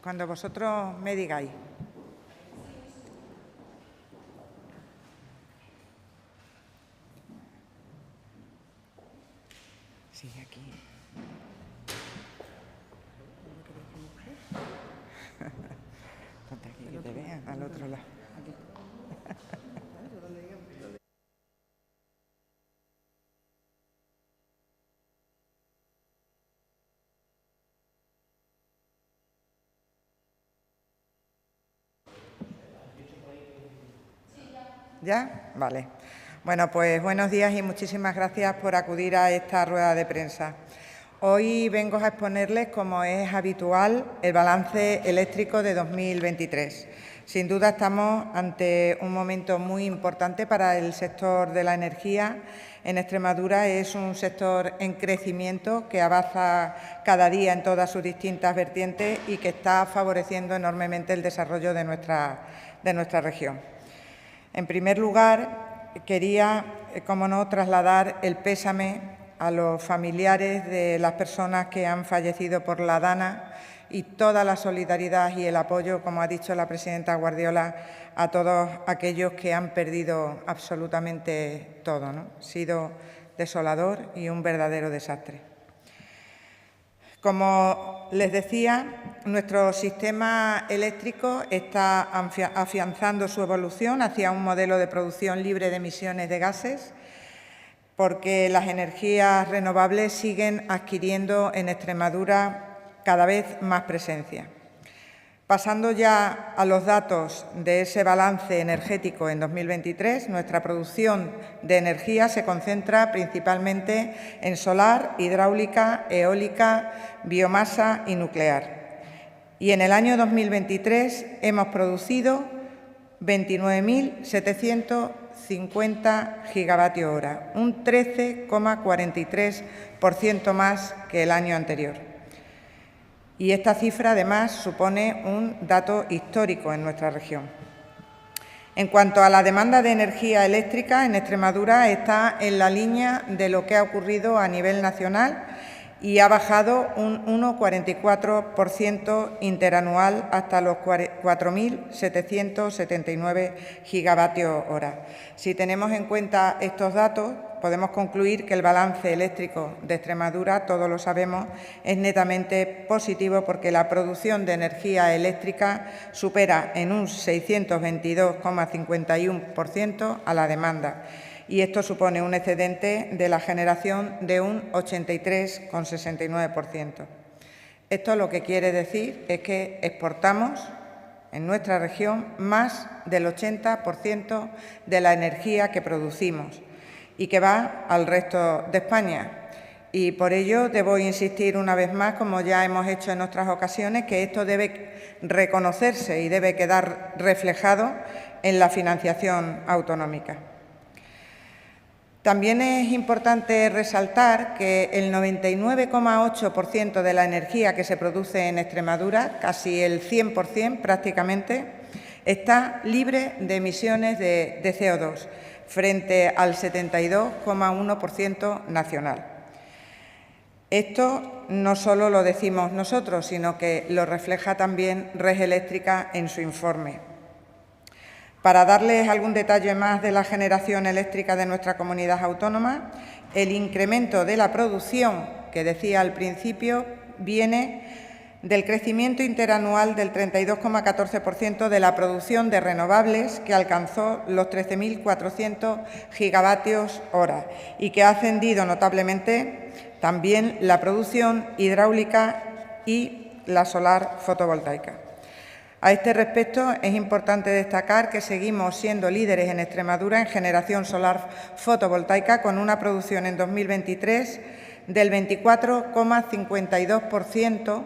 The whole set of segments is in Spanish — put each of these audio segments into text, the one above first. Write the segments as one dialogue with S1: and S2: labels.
S1: Cuando vosotros me digáis. Sigue aquí. Ponte aquí que te vean, al otro lado. ¿Ya? Vale. Bueno, pues buenos días y muchísimas gracias por acudir a esta rueda de prensa. Hoy vengo a exponerles, como es habitual, el balance eléctrico de 2023. Sin duda estamos ante un momento muy importante para el sector de la energía. En Extremadura es un sector en crecimiento que avanza cada día en todas sus distintas vertientes y que está favoreciendo enormemente el desarrollo de nuestra región. En primer lugar, quería, como no, trasladar el pésame a los familiares de las personas que han fallecido por la Dana y toda la solidaridad y el apoyo, como ha dicho la presidenta Guardiola, a todos aquellos que han perdido absolutamente todo, ¿no? Ha sido desolador y un verdadero desastre. Como les decía, nuestro sistema eléctrico está afianzando su evolución hacia un modelo de producción libre de emisiones de gases, porque las energías renovables siguen adquiriendo en Extremadura cada vez más presencia. Pasando ya a los datos de ese balance energético en 2023, nuestra producción de energía se concentra principalmente en solar, hidráulica, eólica, biomasa y nuclear. Y en el año 2023 hemos producido 29.750 gigavatios hora, un 13,43% más que el año anterior. Y esta cifra, además, supone un dato histórico en nuestra región. En cuanto a la demanda de energía eléctrica, en Extremadura está en la línea de lo que ha ocurrido a nivel nacional y ha bajado un 1,44% interanual hasta los 4.779 gigavatios hora. Si tenemos en cuenta estos datos, podemos concluir que el balance eléctrico de Extremadura, todos lo sabemos, es netamente positivo porque la producción de energía eléctrica supera en un 622,51% a la demanda. Y esto supone un excedente de la generación de un 83,69%. Esto lo que quiere decir es que exportamos en nuestra región más del 80% de la energía que producimos y que va al resto de España. Y por ello debo insistir una vez más, como ya hemos hecho en otras ocasiones, que esto debe reconocerse y debe quedar reflejado en la financiación autonómica. También es importante resaltar que el 99,8% de la energía que se produce en Extremadura, casi el 100% prácticamente, está libre de emisiones de CO2, frente al 72,1% nacional. Esto no solo lo decimos nosotros, sino que lo refleja también Red Eléctrica en su informe. Para darles algún detalle más de la generación eléctrica de nuestra comunidad autónoma, el incremento de la producción, que decía al principio, viene del crecimiento interanual del 32,14% de la producción de renovables, que alcanzó los 13.400 gigavatios hora y que ha ascendido notablemente también la producción hidráulica y la solar fotovoltaica. A este respecto, es importante destacar que seguimos siendo líderes en Extremadura en generación solar fotovoltaica, con una producción en 2023 del 24,52%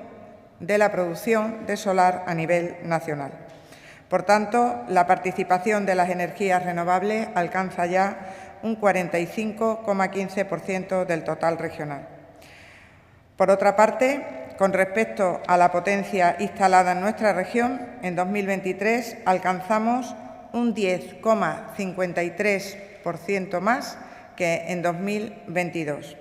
S1: de la producción de solar a nivel nacional. Por tanto, la participación de las energías renovables alcanza ya un 45,15% del total regional. Por otra parte, con respecto a la potencia instalada en nuestra región, en 2023 alcanzamos un 10,53% más que en 2022.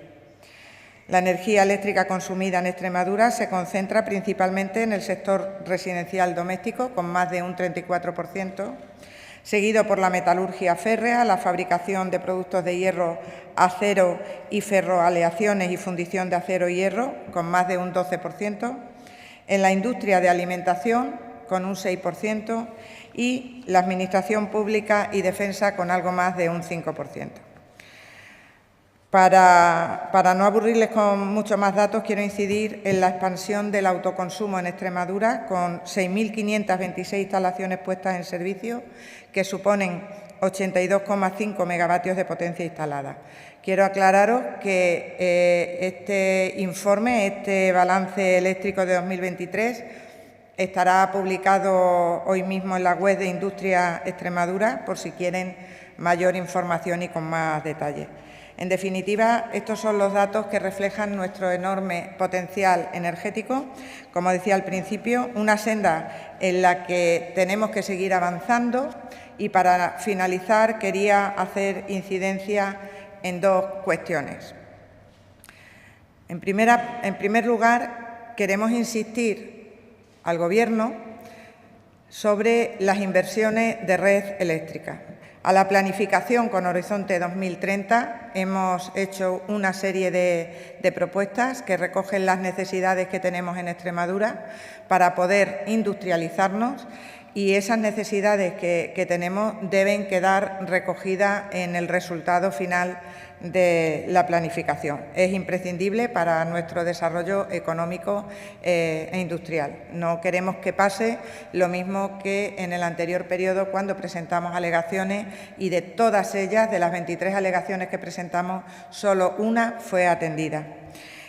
S1: La energía eléctrica consumida en Extremadura se concentra principalmente en el sector residencial doméstico, con más de un 34%, seguido por la metalurgia férrea, la fabricación de productos de hierro, acero y ferroaleaciones y fundición de acero y hierro, con más de un 12%, en la industria de alimentación, con un 6%, y la administración pública y defensa, con algo más de un 5%. Para no aburrirles con muchos más datos, quiero incidir en la expansión del autoconsumo en Extremadura, con 6.526 instalaciones puestas en servicio, que suponen 82,5 megavatios de potencia instalada. Quiero aclararos que este informe, este balance eléctrico de 2023, estará publicado hoy mismo en la web de Industria Extremadura, por si quieren mayor información y con más detalle. En definitiva, estos son los datos que reflejan nuestro enorme potencial energético, como decía al principio, una senda en la que tenemos que seguir avanzando, y para finalizar quería hacer incidencia en dos cuestiones. En primer lugar, queremos insistir al Gobierno sobre las inversiones de red eléctrica. A la planificación con horizonte 2030 hemos hecho una serie de propuestas que recogen las necesidades que tenemos en Extremadura para poder industrializarnos, y esas necesidades que tenemos deben quedar recogidas en el resultado final de la planificación. Es imprescindible para nuestro desarrollo económico e industrial. No queremos que pase lo mismo que en el anterior periodo, cuando presentamos alegaciones y de todas ellas, de las 23 alegaciones que presentamos, solo una fue atendida.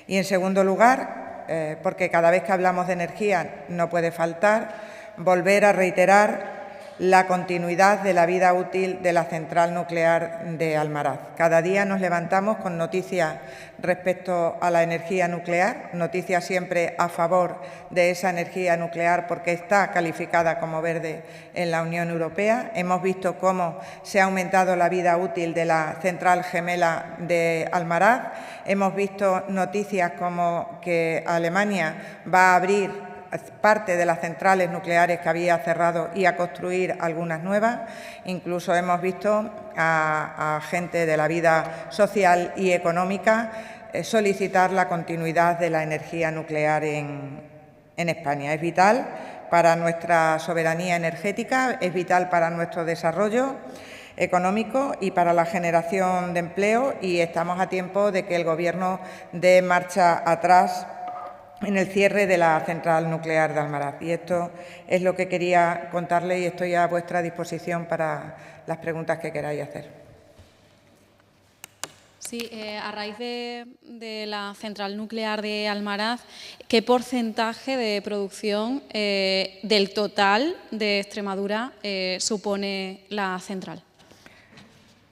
S1: Y en segundo lugar, porque cada vez que hablamos de energía no puede faltar, volver a reiterar la continuidad de la vida útil de la central nuclear de Almaraz. Cada día nos levantamos con noticias respecto a la energía nuclear, noticias siempre a favor de esa energía nuclear porque está calificada como verde en la Unión Europea. Hemos visto cómo se ha aumentado la vida útil de la central gemela de Almaraz. Hemos visto noticias como que Alemania va a abrir parte de las centrales nucleares que había cerrado y a construir algunas nuevas. Incluso hemos visto a gente de la vida social y económica solicitar la continuidad de la energía nuclear en España. Es vital para nuestra soberanía energética, es vital para nuestro desarrollo económico y para la generación de empleo, y estamos a tiempo de que el Gobierno dé marcha atrás en el cierre de la central nuclear de Almaraz. Y esto es lo que quería contarle, y estoy a vuestra disposición para las preguntas que queráis hacer.
S2: Sí, a raíz de la central nuclear de Almaraz, ¿qué porcentaje de producción del total de Extremadura supone la central?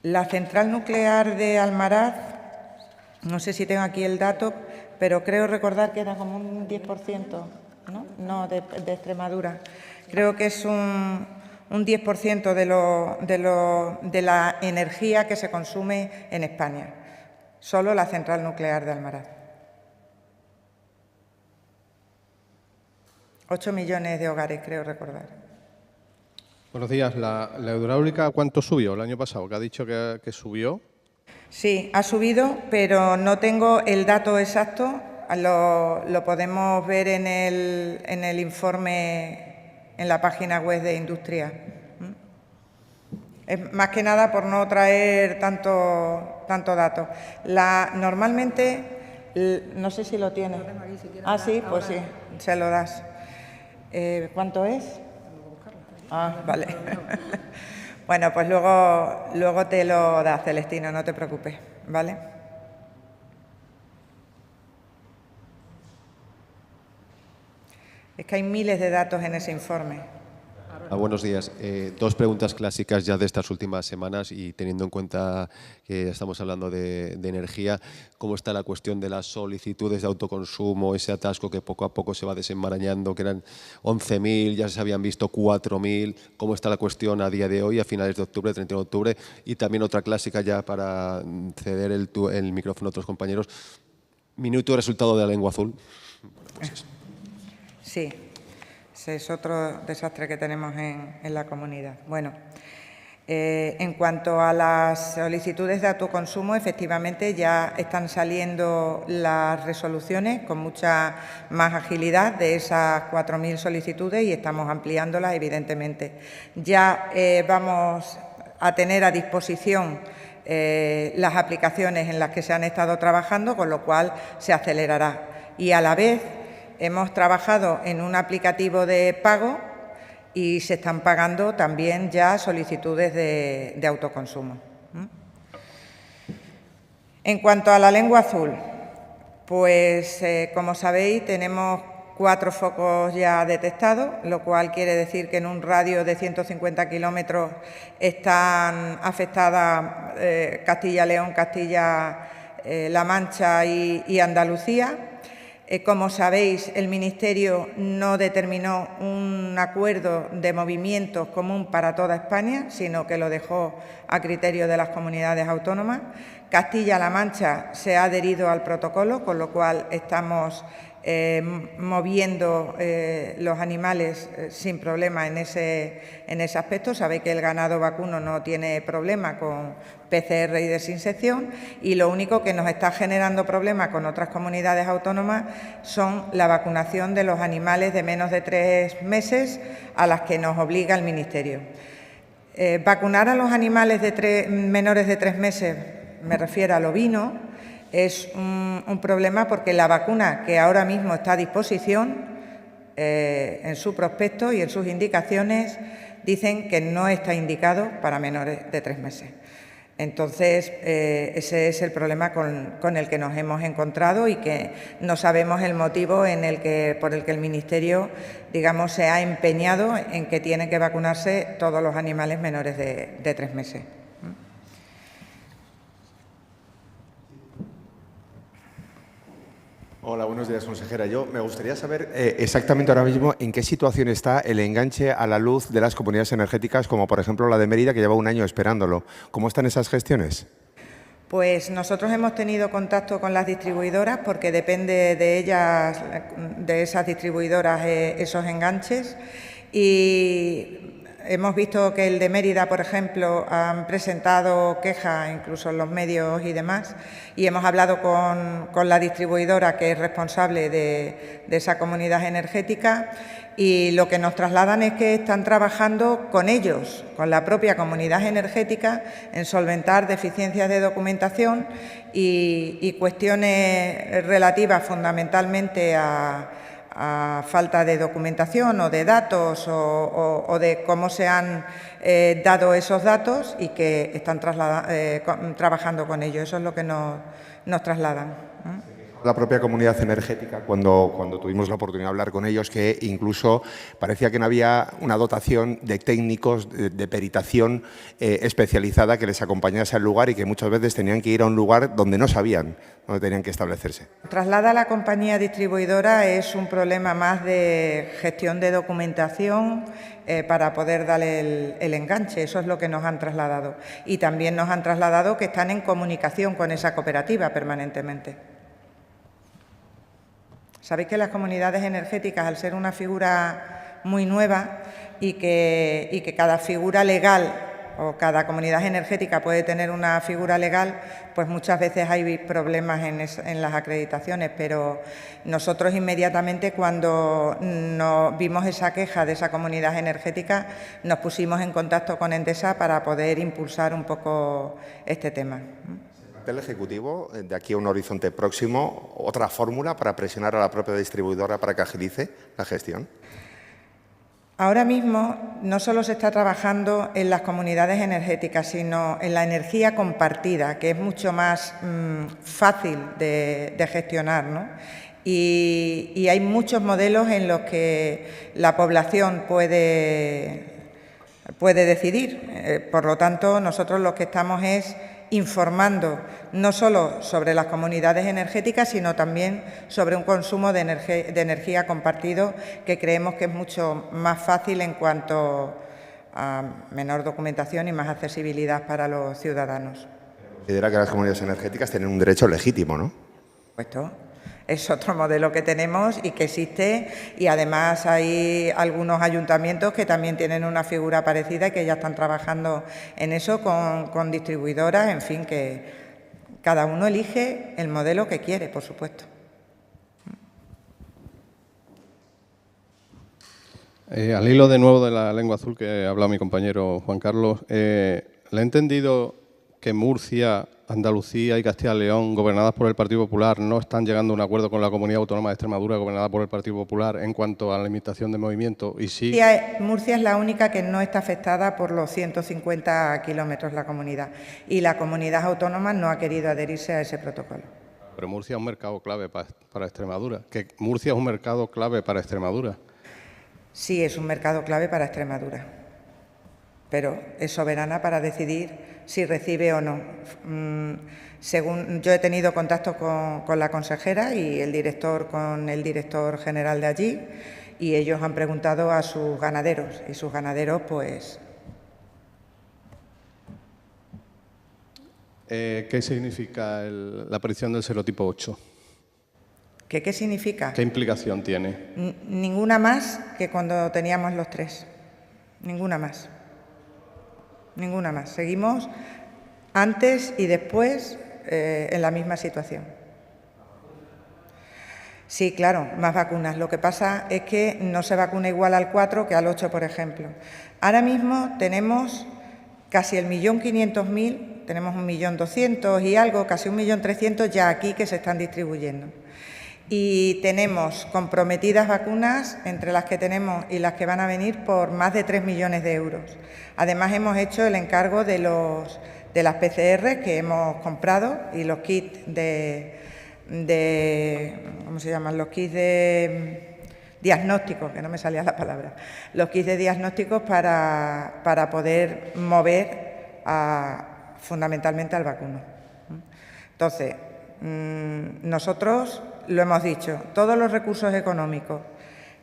S1: La central nuclear de Almaraz, no sé si tengo aquí el dato, pero creo recordar que era como un 10%, ¿no? de Extremadura. Creo que es un 10% de la energía que se consume en España, solo la central nuclear de Almaraz. 8 millones de hogares, creo recordar.
S3: Buenos días. ¿La hidráulica cuánto subió el año pasado? Que ha dicho que subió.
S1: Sí, ha subido, pero no tengo el dato exacto. Lo podemos ver en el informe en la página web de Industria. Es más que nada por no traer tanto dato. Normalmente, no sé si lo tiene. Ah, sí, pues sí, se lo das. ¿Cuánto es? Ah, vale. Bueno, pues luego te lo da Celestino, no te preocupes, ¿vale? Es que hay miles de datos en ese informe.
S4: Buenos días. Dos preguntas clásicas ya de estas últimas semanas, y teniendo en cuenta que estamos hablando de energía, ¿cómo está la cuestión de las solicitudes de autoconsumo, ese atasco que poco a poco se va desenmarañando, que eran 11.000, ya se habían visto 4.000? ¿Cómo está la cuestión a día de hoy, a finales de octubre, 31 de octubre? Y también otra clásica, ya para ceder el micrófono a otros compañeros. Minuto y resultado de la lengua azul. Pues eso.
S1: Sí, ese es otro desastre que tenemos en la comunidad. Bueno, en cuanto a las solicitudes de autoconsumo, efectivamente ya están saliendo las resoluciones con mucha más agilidad de esas 4.000 solicitudes y estamos ampliándolas, evidentemente. Ya vamos a tener a disposición las aplicaciones en las que se han estado trabajando, con lo cual se acelerará. Y a la vez hemos trabajado en un aplicativo de pago y se están pagando también ya solicitudes de autoconsumo. En cuanto a la lengua azul, pues como sabéis tenemos 4 focos ya detectados, lo cual quiere decir que en un radio de 150 kilómetros están afectadas Castilla-León, Castilla-La Mancha y Andalucía. Como sabéis, el Ministerio no determinó un acuerdo de movimientos común para toda España, sino que lo dejó a criterio de las comunidades autónomas. Castilla-La Mancha se ha adherido al protocolo, con lo cual estamos moviendo los animales sin problema en ese aspecto. Sabéis que el ganado vacuno no tiene problema con PCR y desinsección, y lo único que nos está generando problemas con otras comunidades autónomas son la vacunación de los animales de menos de 3 meses a las que nos obliga el Ministerio. Vacunar a los animales menores de 3 meses, me refiero al ovino, es un problema porque la vacuna que ahora mismo está a disposición, en su prospecto y en sus indicaciones, dicen que no está indicado para menores de 3 meses. Entonces, ese es el problema con el que nos hemos encontrado y que no sabemos el motivo por el que el Ministerio, digamos, se ha empeñado en que tienen que vacunarse todos los animales menores de 3 meses.
S5: Hola, buenos días, consejera. Yo me gustaría saber exactamente ahora mismo en qué situación está el enganche a la luz de las comunidades energéticas, como por ejemplo la de Mérida, que lleva 1 año esperándolo. ¿Cómo están esas gestiones?
S1: Pues nosotros hemos tenido contacto con las distribuidoras porque depende de ellas, de esas distribuidoras, esos enganches, y hemos visto que el de Mérida, por ejemplo, han presentado quejas, incluso en los medios y demás, y hemos hablado con la distribuidora que es responsable de esa comunidad energética, y lo que nos trasladan es que están trabajando con ellos, con la propia comunidad energética, en solventar deficiencias de documentación y cuestiones relativas fundamentalmente a falta de documentación o de datos o de cómo se han dado esos datos, y que están trabajando con ellos. Eso es lo que nos trasladan.
S5: La propia comunidad energética, cuando tuvimos la oportunidad de hablar con ellos, que incluso parecía que no había una dotación de técnicos de peritación especializada que les acompañase al lugar, y que muchas veces tenían que ir a un lugar donde no sabían dónde tenían que establecerse.
S1: Traslada a la compañía distribuidora es un problema más de gestión de documentación para poder darle el enganche. Eso es lo que nos han trasladado. Y también nos han trasladado que están en comunicación con esa cooperativa permanentemente. Sabéis que las comunidades energéticas, al ser una figura muy nueva y que cada figura legal o cada comunidad energética puede tener una figura legal, pues muchas veces hay problemas en las acreditaciones, pero nosotros inmediatamente, cuando vimos esa queja de esa comunidad energética, nos pusimos en contacto con Endesa para poder impulsar un poco este tema.
S5: ¿El Ejecutivo, de aquí a un horizonte próximo, otra fórmula para presionar a la propia distribuidora para que agilice la gestión?
S1: Ahora mismo no solo se está trabajando en las comunidades energéticas, sino en la energía compartida, que es mucho más fácil de gestionar, ¿no? Y hay muchos modelos en los que la población puede decidir. Por lo tanto, nosotros lo que estamos es informando no solo sobre las comunidades energéticas, sino también sobre un consumo de energía compartido, que creemos que es mucho más fácil en cuanto a menor documentación y más accesibilidad para los ciudadanos.
S5: Considera que las comunidades energéticas tienen un derecho legítimo, ¿no?
S1: Por supuesto. Es otro modelo que tenemos y que existe, y además hay algunos ayuntamientos que también tienen una figura parecida y que ya están trabajando en eso con distribuidoras, en fin, que cada uno elige el modelo que quiere, por supuesto.
S3: Al hilo de nuevo de la lengua azul que ha hablado mi compañero Juan Carlos, le he entendido que Murcia, Andalucía y Castilla y León, gobernadas por el Partido Popular, no están llegando a un acuerdo con la Comunidad Autónoma de Extremadura, gobernada por el Partido Popular, en cuanto a la limitación de movimiento. Y sí,
S1: Murcia es la única que no está afectada por los 150 kilómetros la comunidad, y la Comunidad Autónoma no ha querido adherirse a ese protocolo.
S3: pero Murcia es un mercado clave para Extremadura. Que Murcia es un mercado clave para Extremadura.
S1: Sí, es un mercado clave para Extremadura, pero es soberana para decidir si recibe o no. Según yo he tenido contacto con la consejera y el director con el director general de allí, y ellos han preguntado a sus ganaderos, y sus ganaderos pues...
S3: ¿Qué significa la aparición del serotipo 8?
S1: ¿Qué significa?
S3: ¿Qué implicación tiene?
S1: Ninguna más que cuando teníamos los 3. Ninguna más. Ninguna más. Seguimos antes y después en la misma situación. Sí, claro, más vacunas. Lo que pasa es que no se vacuna igual al 4 que al 8, por ejemplo. Ahora mismo tenemos casi 1.500.000, tenemos 1.200.000 y algo, casi 1.300.000 ya aquí que se están distribuyendo. Y tenemos comprometidas vacunas, entre las que tenemos y las que van a venir, por más de 3 millones de euros. Además, hemos hecho el encargo de las PCR que hemos comprado y los kits ¿cómo se llaman? Los kits de diagnósticos, que no me salía la palabra. Los kits de diagnósticos para poder mover fundamentalmente al vacuno. Entonces, nosotros lo hemos dicho, todos los recursos económicos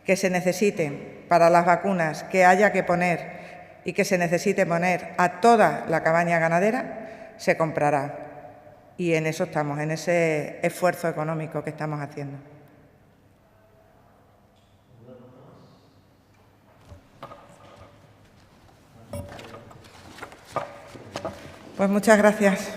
S1: que se necesiten para las vacunas que haya que poner y que se necesite poner a toda la cabaña ganadera, se comprará. Y en eso estamos, en ese esfuerzo económico que estamos haciendo. Pues muchas gracias.